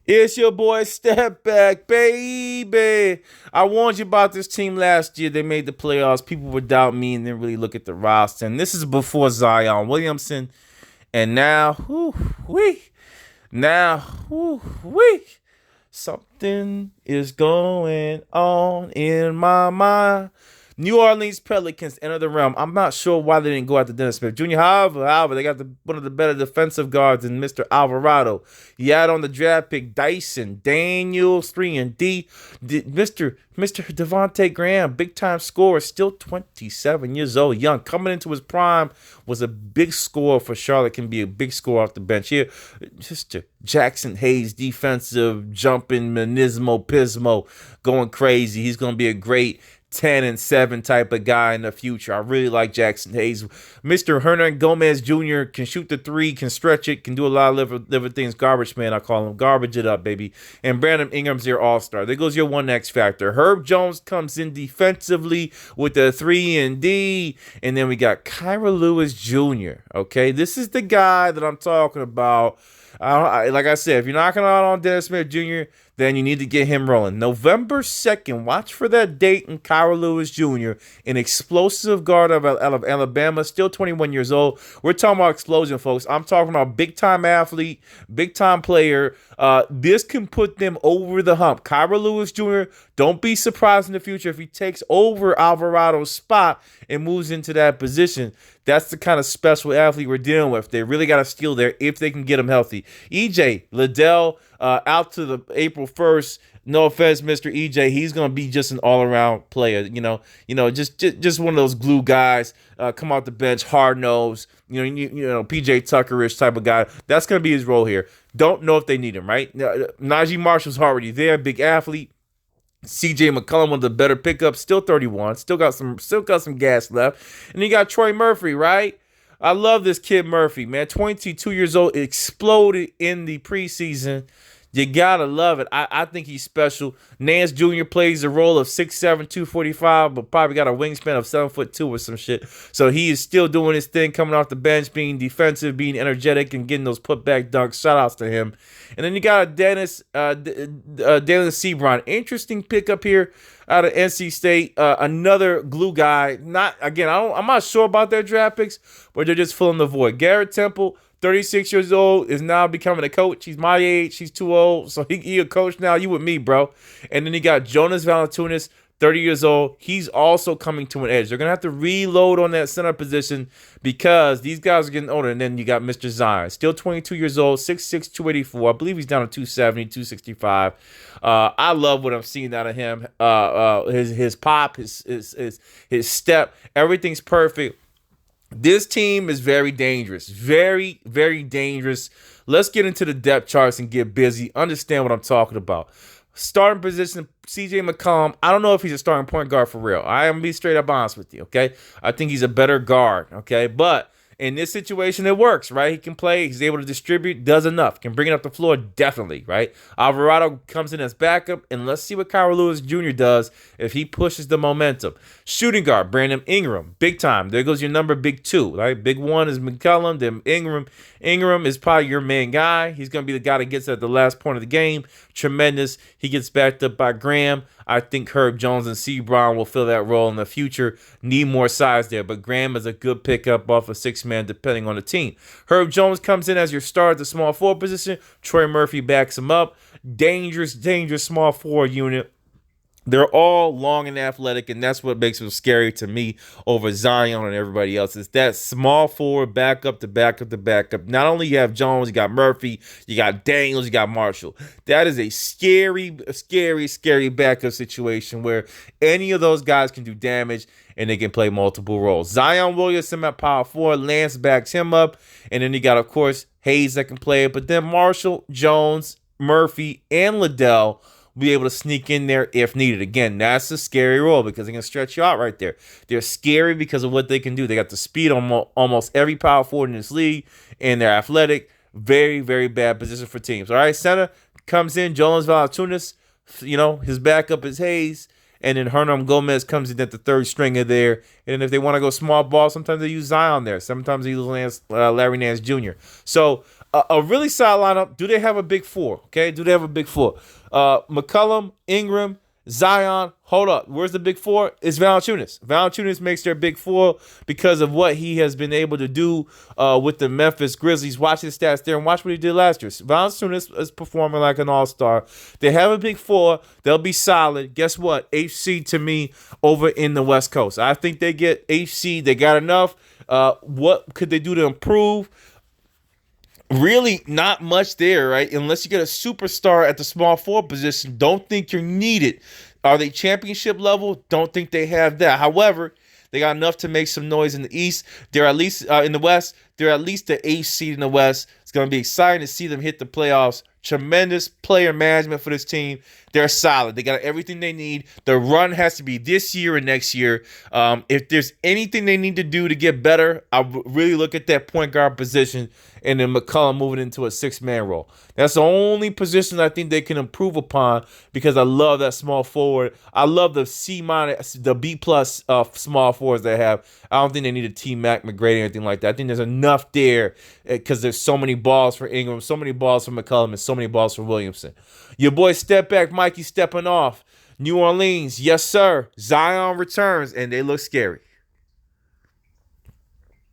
It's your boy Step Back, baby. I warned you about this team last year. They made the playoffs. People would doubt me and didn't really look at the roster. And this is before Zion Williamson. And now, now, something is going on in my mind. New Orleans Pelicans enter the realm. I'm not sure why they didn't go after Dennis Smith Jr. However, they got one of the better defensive guards in Mr. Alvarado. You add on the draft pick Dyson Daniels, 3 and D. Mr. Devontae Graham, big time scorer, still 27 years old, young, coming into his prime, was a big scorer for Charlotte. Can be a big scorer off the bench here. Mr. Jackson Hayes, defensive jumping, Menismo, Pismo, going crazy. He's going to be a great 10-7 type of guy in the future. I really like Jackson Hayes. Mr. Hernan Gomez Jr. can shoot the three, can stretch it, can do a lot of different things. Garbage man, I call him. Garbage it up, baby. And Brandon Ingram's your all-star. There goes your one X factor. Herb Jones comes in defensively with the 3 and D. And then we got Kyrie Lewis Jr. Okay, this is the guy that I'm talking about. Like I said, if you're knocking out on Dennis Smith Jr., then you need to get him rolling. November 2nd, watch for that date in Kyrie Lewis Jr., an explosive guard out of Alabama, still 21 years old. We're talking about explosion, folks. I'm talking about big-time athlete, big-time player. This can put them over the hump. Kyrie Lewis Jr., don't be surprised in the future if he takes over Alvarado's spot and moves into that position. That's the kind of special athlete we're dealing with. They really got to steal there if they can get him healthy. EJ Liddell out to the April 1st. No offense, Mr. EJ. He's gonna be just an all-around player. You know, just one of those glue guys. Come off the bench, hard nose. You know, PJ Tucker-ish type of guy. That's gonna be his role here. Don't know if they need him, right? Najee Marshall's already there, big athlete. CJ McCollum, one of the better pickups, still 31, still got some gas left. And you got Troy Murphy, right? I love this kid Murphy, man. 22 years old, exploded in the preseason. You gotta love it. I think he's special. Nance Jr. plays the role of 6'7", 245, but probably got a wingspan of 7'2" or some shit. So he is still doing his thing, coming off the bench, being defensive, being energetic, and getting those putback dunks. Shout outs to him. And then you got Dennis Sebron. Interesting pickup here out of NC State. Another glue guy. I'm not sure about their draft picks, but they're just filling the void. Garrett Temple, 36 years old, is now becoming a coach. He's my age. He's too old. So he a coach now. You with me, bro. And then you got Jonas Valanciunas, 30 years old. He's also coming to an edge. They're going to have to reload on that center position because these guys are getting older. And then you got Mr. Zion, still 22 years old, 6'6", 284. I believe he's down to 270, 265. I love what I'm seeing out of him. His pop, his step, everything's perfect. This team is very dangerous. Very, very dangerous. Let's get into the depth charts and get busy. Understand what I'm talking about. Starting position, CJ McCollum. I don't know if he's a starting point guard for real. I am going to be straight up honest with you, okay? I think he's a better guard, okay? But in this situation, it works, right? He can play. He's able to distribute. Does enough. Can bring it up the floor, definitely, right? Alvarado comes in as backup, and let's see what Kyrie Lewis Jr. does if he pushes the momentum. Shooting guard, Brandon Ingram, big time. There goes your number, big two, right? Big one is McCollum, then Ingram. Ingram is probably your main guy. He's going to be the guy that gets at the last point of the game. Tremendous. He gets backed up by Graham. I think Herb Jones and Sebron will fill that role in the future. Need more size there, but Graham is a good pickup off a six-man depending on the team. Herb Jones comes in as your star at the small forward position. Troy Murphy backs him up. Dangerous small forward unit. They're all long and athletic, and that's what makes them scary to me over Zion and everybody else. It's that small forward, backup to backup to backup. Not only you have Jones, you got Murphy, you got Daniels, you got Marshall. That is a scary backup situation where any of those guys can do damage and they can play multiple roles. Zion Williamson at power forward, Lance backs him up, and then you got, of course, Hayes that can play it, but then Marshall, Jones, Murphy, and Liddell be able to sneak in there if needed. Again, that's a scary role because they're going to stretch you out right there. They're scary because of what they can do. They got the speed on almost every power forward in this league, and they're athletic. Very, very bad position for teams. All right, center comes in, Jonas Valanciunas. His backup is Hayes. And then Hernan Gomez comes in at the third stringer there. And if they want to go small ball, sometimes they use Zion there. Sometimes they use Larry Nance Jr. So a really solid lineup. Do they have a big four? Okay, do they have a big four? McCollum, Ingram, Zion. Hold up, where's the big four? It's Valanciunas. Valanciunas makes their big four because of what he has been able to do with the Memphis Grizzlies. Watch his stats there and watch what he did last year. Valanciunas is performing like an all-star. They have a big four. They'll be solid. Guess what? HC to me over in the West Coast. I think they get HC. They got enough. What could they do to improve? Really not much there, right? Unless you get a superstar at the small forward position, don't think you're needed. Are they championship level? Don't think they have that. However, they got enough to make some noise in the East. They're at least in the West. They're at least the 8th seed in the West. It's going to be exciting to see them hit the playoffs. Tremendous player management for this team. They're solid. They got everything they need. The run has to be this year and next year. If there's anything they need to do to get better, I really look at that point guard position and then McCollum moving into a 6-man role. That's the only position I think they can improve upon because I love that small forward. I love the the B+ small forwards they have. I don't think they need a T-Mac, McGrady, or anything like that. I think there's enough there because there's so many balls for Ingram, so many balls for McCollum, and so many balls for Williamson. Your boy Step Back Mikey stepping off. New Orleans, yes sir. Zion returns, and they look scary.